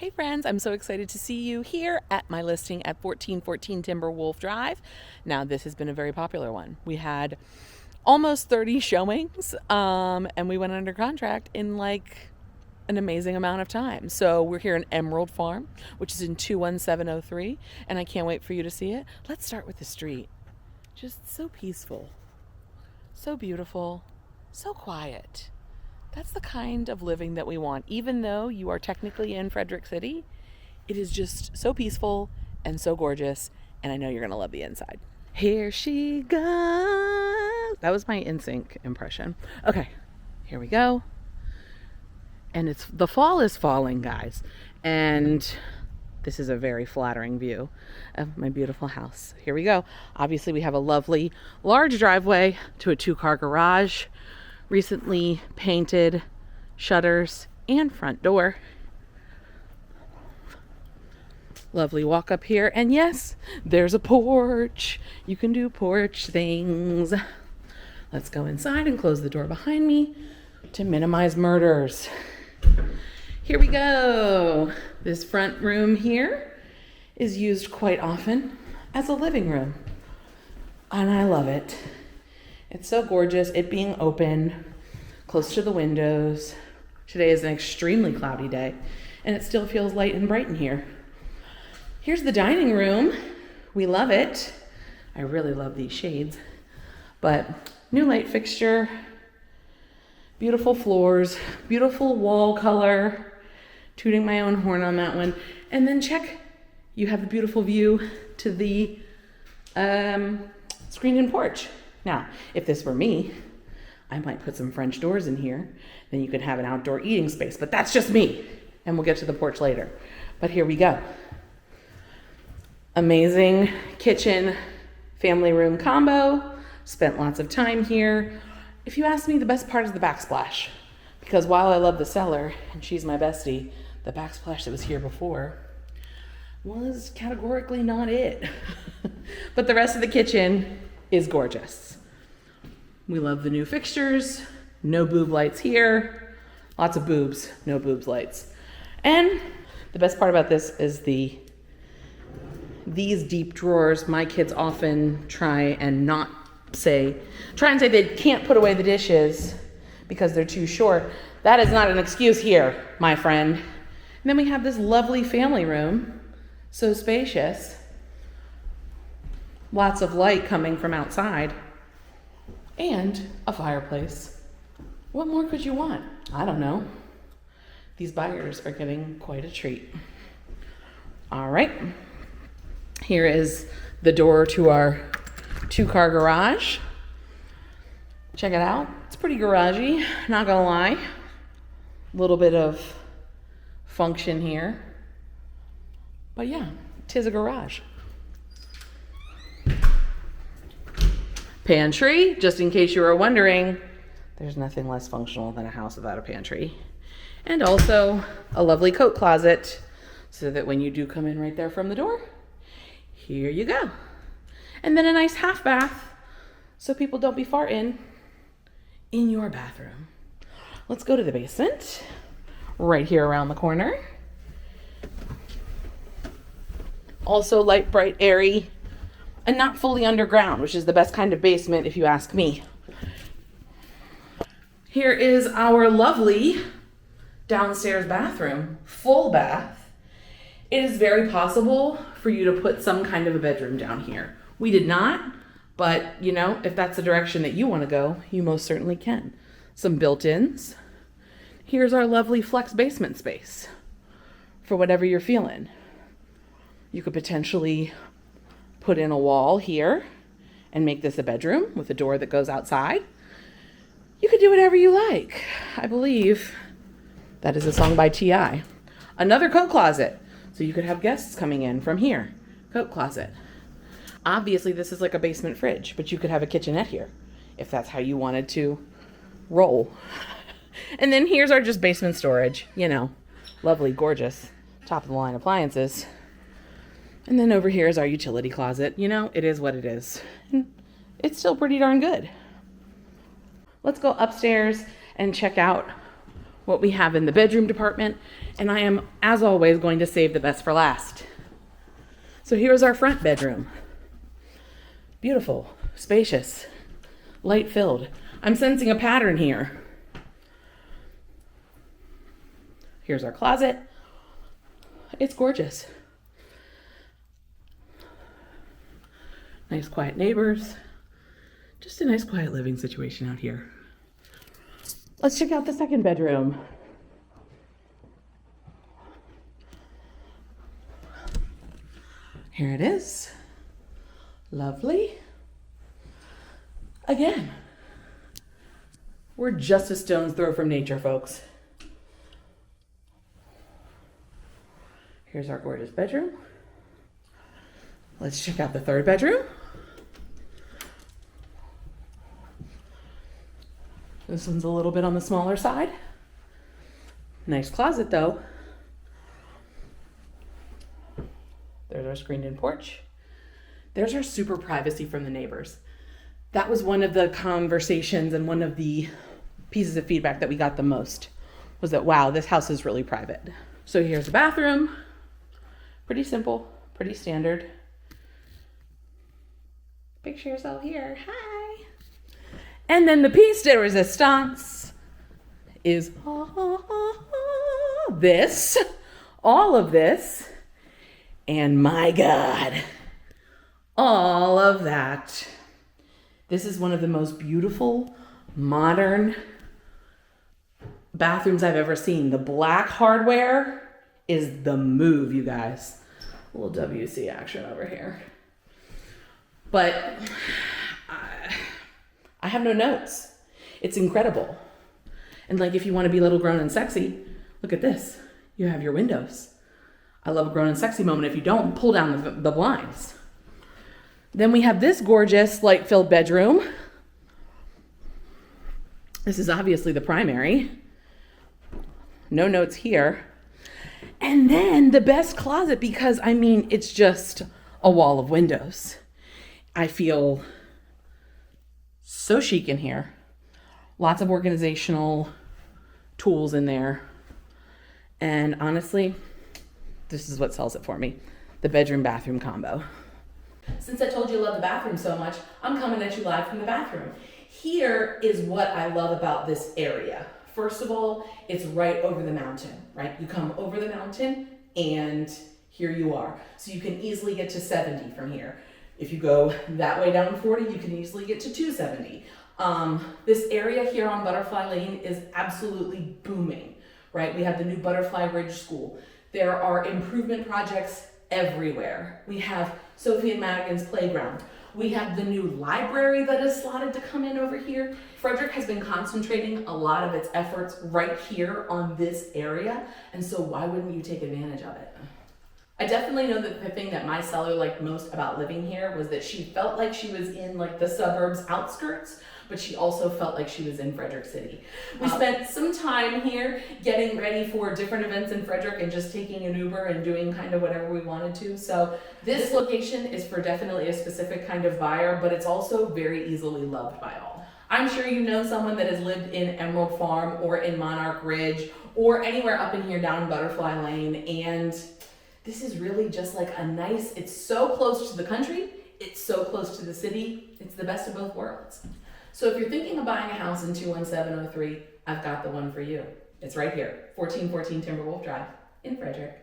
Hey friends, I'm so excited to see you here at my listing at 1414 Timberwolf Drive. Now this has been a very popular one. We had almost 30 showings and we went under contract in like an amazing amount of time. So we're here in Emerald Farm, which is in 21703, and I can't wait for you to see it. Let's start with the street. Just so peaceful, so beautiful, so quiet. That's the kind of living that we want. Even though you are technically in Frederick City, it is just so peaceful and so gorgeous, and I know you're going to love the inside. Here she goes. That was my NSYNC impression. Okay, here we go. And the fall is falling, guys. And this is a very flattering view of my beautiful house. Here we go. Obviously, we have a lovely large driveway to a 2-car garage. Recently painted shutters and front door. Lovely walk up here. And yes, there's a porch. You can do porch things. Let's go inside and close the door behind me to minimize murders. Here we go. This front room here is used quite often as a living room. And I love it. It's so gorgeous, it being open, close to the windows. Today is an extremely cloudy day, and it still feels light and bright in here. Here's the dining room. We love it. I really love these shades. But new light fixture, beautiful floors, beautiful wall color, tooting my own horn on that one. And then check, you have a beautiful view to the screened-in porch. Now, if this were me, I might put some French doors in here. Then you could have an outdoor eating space, but that's just me. And we'll get to the porch later. But here we go. Amazing kitchen, family room combo. Spent lots of time here. If you ask me, the best part is the backsplash. Because while I love the cellar, and she's my bestie, the backsplash that was here before was categorically not it. But the rest of the kitchen is gorgeous. We love the new fixtures, no boob lights here, lots of boobs, no boobs lights. And the best part about this is these deep drawers. My kids often try and say they can't put away the dishes because they're too short. That is not an excuse here, my friend. And then we have this lovely family room, so spacious. Lots of light coming from outside. And a fireplace. What more could you want? I don't know. These buyers are getting quite a treat. All right. Here is the door to our 2-car garage. Check it out. It's pretty garagey, not gonna lie. A little bit of function here. But yeah, 'tis a garage. Pantry, just in case you were wondering, there's nothing less functional than a house without a pantry. And also a lovely coat closet so that when you do come in right there from the door, here you go. And then a nice half bath so people don't be farting in your bathroom. Let's go to the basement, right here around the corner. Also light, bright, airy, and not fully underground, which is the best kind of basement if you ask me. Here is our lovely downstairs bathroom, full bath. It is very possible for you to put some kind of a bedroom down here. We did not, but you know, if that's the direction that you want to go, you most certainly can. Some built-ins. Here's our lovely flex basement space for whatever you're feeling. You could potentially put in a wall here and make this a bedroom with a door that goes outside. You could do whatever you like. I believe that is a song by T.I. Another coat closet. So you could have guests coming in from here. Coat closet. Obviously this is like a basement fridge, but you could have a kitchenette here if that's how you wanted to roll. And then here's our just basement storage. You know, lovely, gorgeous, top of the line appliances. And then over here is our utility closet. You know, it is what it is. And it's still pretty darn good. Let's go upstairs and check out what we have in the bedroom department, and I am, as always, going to save the best for last. So here's our front bedroom. Beautiful, spacious, light-filled. I'm sensing a pattern here. Here's our closet. It's gorgeous. Nice quiet neighbors. Just a nice quiet living situation out here. Let's check out the second bedroom. Here it is. Lovely. Again, we're just a stone's throw from nature, folks. Here's our gorgeous bedroom. Let's check out the third bedroom. This one's a little bit on the smaller side. Nice closet though. There's our screened-in porch. There's our super privacy from the neighbors. That was one of the conversations and one of the pieces of feedback that we got the most, was that, wow, this house is really private. So here's the bathroom. Pretty simple, pretty standard. Picture yourself here, hi. And then the piece de resistance is this, all of this, and my God, all of that. This is one of the most beautiful, modern bathrooms I've ever seen. The black hardware is the move, you guys. A little WC action over here. But I have no notes. It's incredible. And like, if you want to be a little grown and sexy, look at this. You have your windows. I love a grown and sexy moment. If you don't, pull down the blinds. Then we have this gorgeous light-filled bedroom. This is obviously the primary. No notes here. And then the best closet, because I mean, it's just a wall of windows. I feel so chic in here. Lots of organizational tools in there. And honestly, this is what sells it for me. The bedroom bathroom combo. Since I told you I love the bathroom so much, I'm coming at you live from the bathroom. Here is what I love about this area. First of all, it's right over the mountain, right? You come over the mountain and here you are. So you can easily get to 70 from here. If you go that way down 40, you can easily get to 270. This area here on Butterfly Lane is absolutely booming, right? We have the new Butterfly Ridge School. There are improvement projects everywhere. We have Sophie and Madigan's playground. We have the new library that is slotted to come in over here. Frederick has been concentrating a lot of its efforts right here on this area, and so why wouldn't you take advantage of it? I definitely know that the thing that my seller liked most about living here was that she felt like she was in like the suburbs outskirts, but she also felt like she was in Frederick City. We spent some time here getting ready for different events in Frederick and just taking an Uber and doing kind of whatever we wanted to. So this location is for definitely a specific kind of buyer, but it's also very easily loved by all. I'm sure you know someone that has lived in Emerald Farm or in Monarch Ridge or anywhere up in here down Butterfly Lane, and this is really just like a nice, it's so close to the country, it's so close to the city, it's the best of both worlds. So if you're thinking of buying a house in 21703, I've got the one for you. It's right here, 1414 Timberwolf Drive in Frederick.